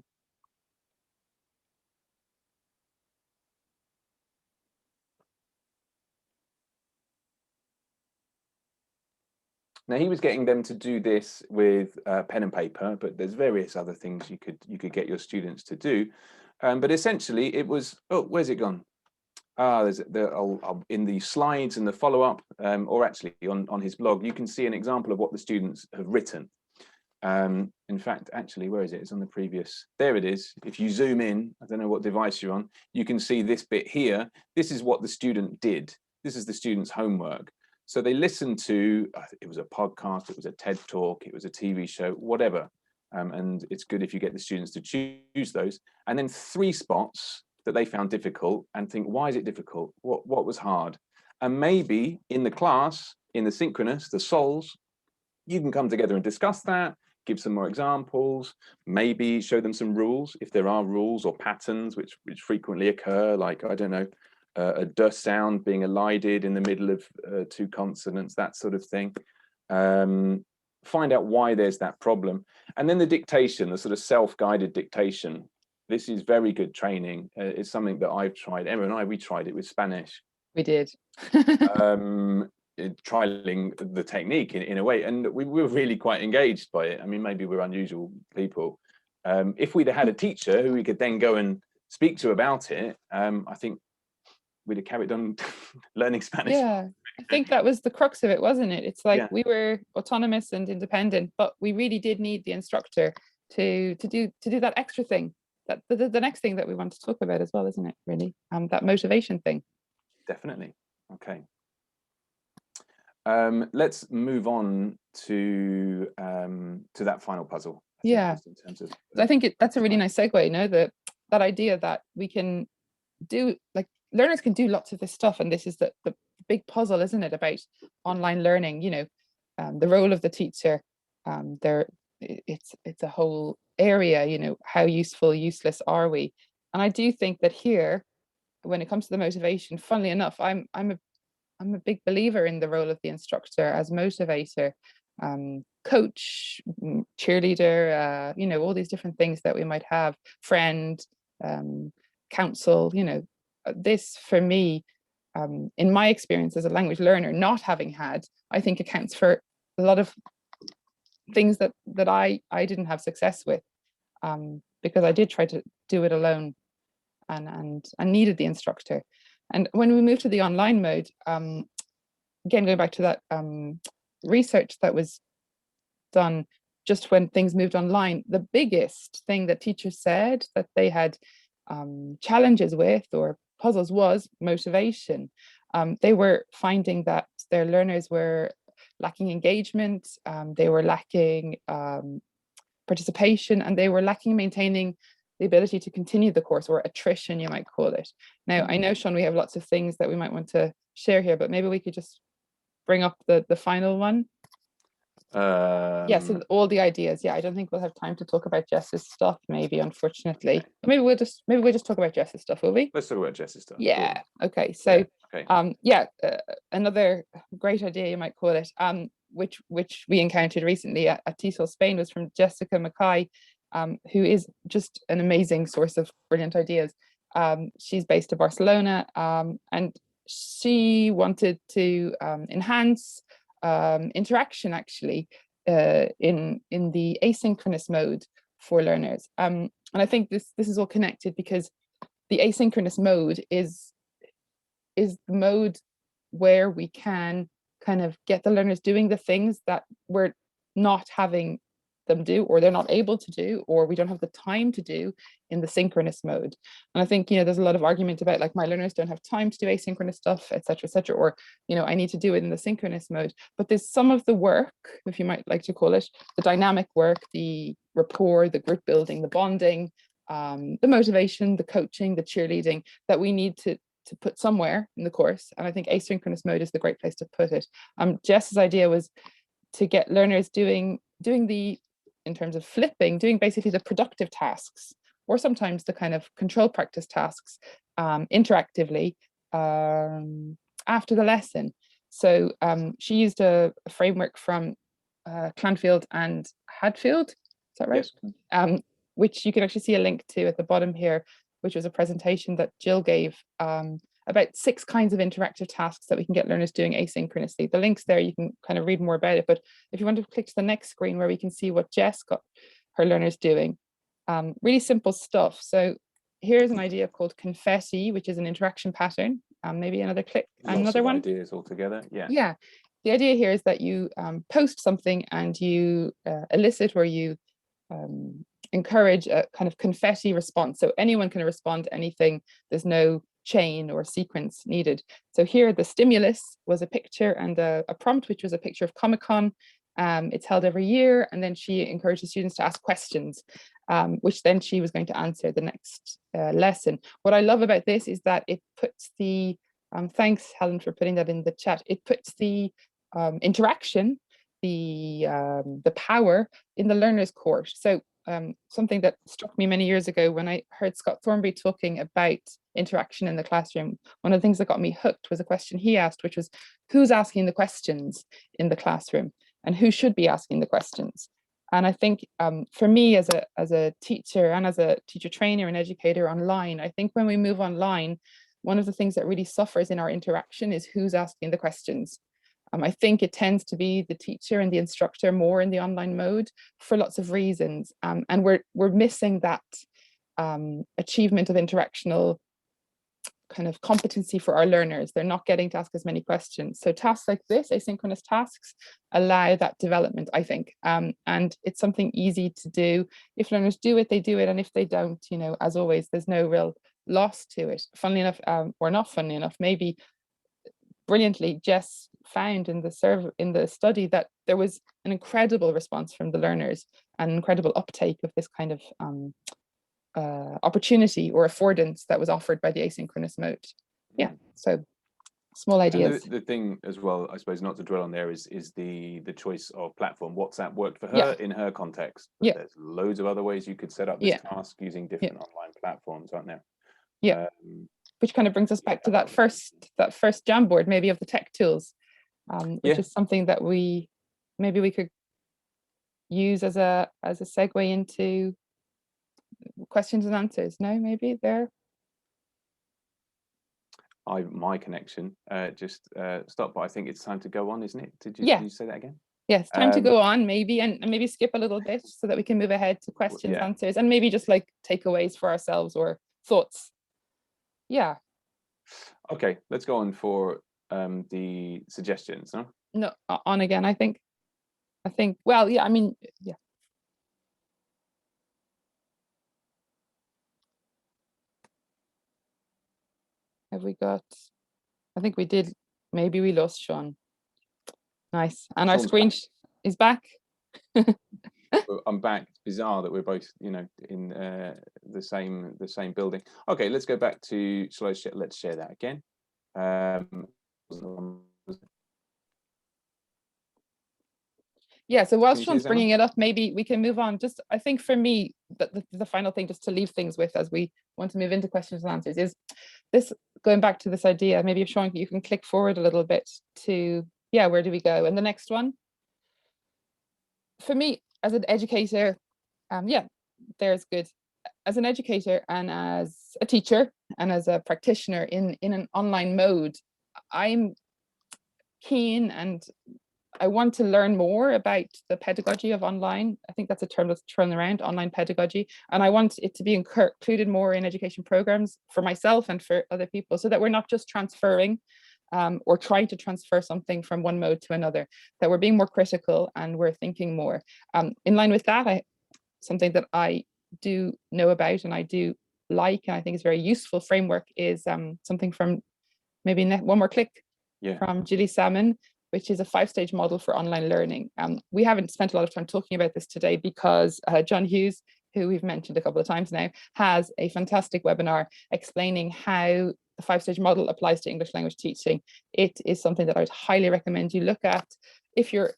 Now he was getting them to do this with pen and paper, but there's various other things you could get your students to do. But essentially it was, oh, where's it gone? There's in the slides and the follow-up, or actually on his blog, you can see an example of what the students have written. In fact, actually, where is it? It's on the previous. There it is. If you zoom in, I don't know what device you're on, you can see this bit here. This is what the student did. This is the student's homework. So they listened to, it was a podcast, it was a TED talk, it was a TV show, whatever. And it's good if you get the students to choose those. And then 3 spots that they found difficult and think, why is it difficult? What was hard? And maybe in the class, in the synchronous, the sols, you can come together and discuss that, give some more examples, maybe show them some rules, if there are rules or patterns which frequently occur, like, I don't know, a d sound being elided in the middle of 2 consonants, that sort of thing. Find out why there's that problem. And then the dictation, the sort of self-guided dictation. This is very good training. It's something that I've tried. Emma and we tried it with Spanish. We did. Trialing the technique in a way, and we were really quite engaged by it. I mean, maybe we're unusual people. If we'd had a teacher who we could then go and speak to about it, I think we'd have carried on learning Spanish. Yeah, I think that was the crux of it, wasn't it? It's like we were autonomous and independent, but we really did need the instructor to do that extra thing. That the next thing that we want to talk about as well, isn't it? Really, that motivation thing. Definitely. Okay. Let's move on to that final puzzle. Yeah, in terms of, I think that's a really nice segue. You know, that idea that we can do, like, learners can do lots of this stuff, and this is the big puzzle, isn't it, about online learning? You know, the role of the teacher. It's a whole area. You know, how useful, useless are we? And I do think that here, when it comes to the motivation, funnily enough, I'm a big believer in the role of the instructor as motivator, coach, cheerleader, you know, all these different things that we might have, friend, counsel. You know, this for me, in my experience as a language learner, not having had, I think accounts for a lot of things that I didn't have success with, because I did try to do it alone and needed the instructor. And when we moved to the online mode, again, going back to that research that was done just when things moved online, the biggest thing that teachers said that they had challenges with or puzzles was motivation. They were finding that their learners were lacking engagement, they were lacking participation, and they were lacking maintaining the ability to continue the course, or attrition, you might call it. Now, I know, Sean, we have lots of things that we might want to share here, but maybe we could just bring up the final one. Yeah, so all the ideas. Yeah, I don't think we'll have time to talk about Jess's stuff, maybe, unfortunately. Okay. Maybe we'll just talk about Jess's stuff, will we? Let's talk about Jess's stuff. Yeah. Cool. Okay. So yeah, another great idea, you might call it, which we encountered recently at TESOL Spain, was from Jessica Mackay, who is just an amazing source of brilliant ideas. She's based in Barcelona, and she wanted to enhance interaction, actually, in the asynchronous mode for learners. And I think this is all connected, because the asynchronous mode is the mode where we can kind of get the learners doing the things that we're not having them do, or they're not able to do, or we don't have the time to do in the synchronous mode. And I think, there's a lot of argument about, like, my learners don't have time to do asynchronous stuff, etc., or, I need to do it in the synchronous mode. But there's some of the work, if you might like to call it, the dynamic work, the rapport, the group building, the bonding, the motivation, the coaching, the cheerleading, that we need to put somewhere in the course. And I think asynchronous mode is the great place to put it. Jess's idea was to get learners doing the, in terms of flipping, doing basically the productive tasks, or sometimes the kind of control practice tasks, interactively, after the lesson. So she used a framework from Clanfield and Hadfield, is that right? Yes. Which you can actually see a link to at the bottom here, which was a presentation that Jill gave about 6 kinds of interactive tasks that we can get learners doing asynchronously. The link's there, you can kind of read more about it. But if you want to click to the next screen where we can see what Jess got her learners doing, really simple stuff. So here's an idea called confetti, which is an interaction pattern. Maybe another click, another one. Ideas all together, yeah. Yeah, the idea here is that you post something and you elicit, or you encourage a kind of confetti response. So anyone can respond to anything. There's no chain or sequence needed. So here the stimulus was a picture and a prompt, which was a picture of Comic-Con. It's held every year, and then she encouraged the students to ask questions, which then she was going to answer the next lesson. What I love about this is that it puts the, thanks Helen for putting that in the chat, it puts the interaction, the power in the learner's court. So something that struck me many years ago when I heard Scott Thornbury talking about interaction in the classroom, one of the things that got me hooked was a question he asked, which was, who's asking the questions in the classroom, and who should be asking the questions? And I think for me as a teacher and as a teacher trainer and educator online, I think when we move online, one of the things that really suffers in our interaction is who's asking the questions. I think it tends to be the teacher and the instructor more in the online mode for lots of reasons. And we're missing that achievement of interactional kind of competency for our learners. They're not getting to ask as many questions. So tasks like this, asynchronous tasks, allow that development, I think. And it's something easy to do. If learners do it, they do it. And if they don't, as always, there's no real loss to it. Funnily enough, or not funnily enough, maybe brilliantly, Jess found in the study that there was an incredible response from the learners, an incredible uptake of this kind of opportunity or affordance that was offered by the asynchronous mode. Yeah, so small ideas. And the thing as well, I suppose, not to dwell on there, is the choice of platform. WhatsApp worked for her in her context. But there's loads of other ways you could set up this task using different online platforms, aren't there? Yeah. Which kind of brings us back to that first Jamboard, maybe, of the tech tools, which is something that we could use as a segue into questions and answers. No, maybe there. My connection just stopped, but I think it's time to go on, isn't it? Did you say that again? Yes, time to go on, maybe, and maybe skip a little bit so that we can move ahead to questions, answers, and maybe just like takeaways for ourselves or thoughts. Yeah. Okay, let's go on for the suggestions, no? No, on again, I think, well, yeah, I mean, yeah. Have we got, I think we did, maybe we lost Sean. Nice, and our Sean's screen back. is back. I'm back. It's bizarre that we're both, you know, in the same building. Okay, let's go back to let's share that again. Yeah, so while Can you see Sean's this, Emma? bringing it up, maybe we can move on. Just, I think for me, the final thing just to leave things with as we want to move into questions and answers is this, going back to this idea, maybe if Sean, you can click forward a little bit to, yeah, where do we go? And the next one, for me as an educator, yeah, there's good. As an educator and as a teacher and as a practitioner in an online mode, I'm keen and I want to learn more about the pedagogy of online. I think that's a term that's thrown around, online pedagogy. And I want it to be included more in education programs for myself and for other people, so that we're not just transferring or trying to transfer something from one mode to another, that we're being more critical and we're thinking more. In line with that, something that I do know about and I do like, and I think is very useful framework is something from maybe one more click, from Julie Salmon, which is a 5-stage model for online learning. We haven't spent a lot of time talking about this today because John Hughes, who we've mentioned a couple of times now, has a fantastic webinar explaining how the 5-stage model applies to English language teaching. It is something that I would highly recommend you look at if you're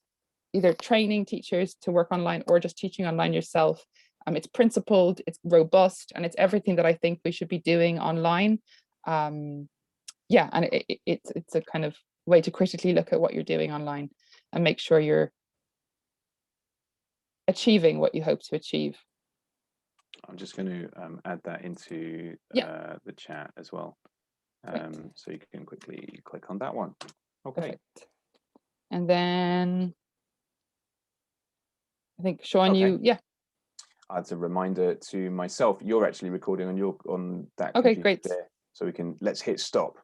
either training teachers to work online or just teaching online yourself. It's principled, it's robust, and it's everything that I think we should be doing online. Yeah, and it's a kind of way to critically look at what you're doing online and make sure you're achieving what you hope to achieve. I'm just going to add that into the chat as well, so you can quickly click on that one. Okay. Perfect. And then I think Sean, As a reminder to myself, you're actually recording on that okay, computer great there, so let's hit stop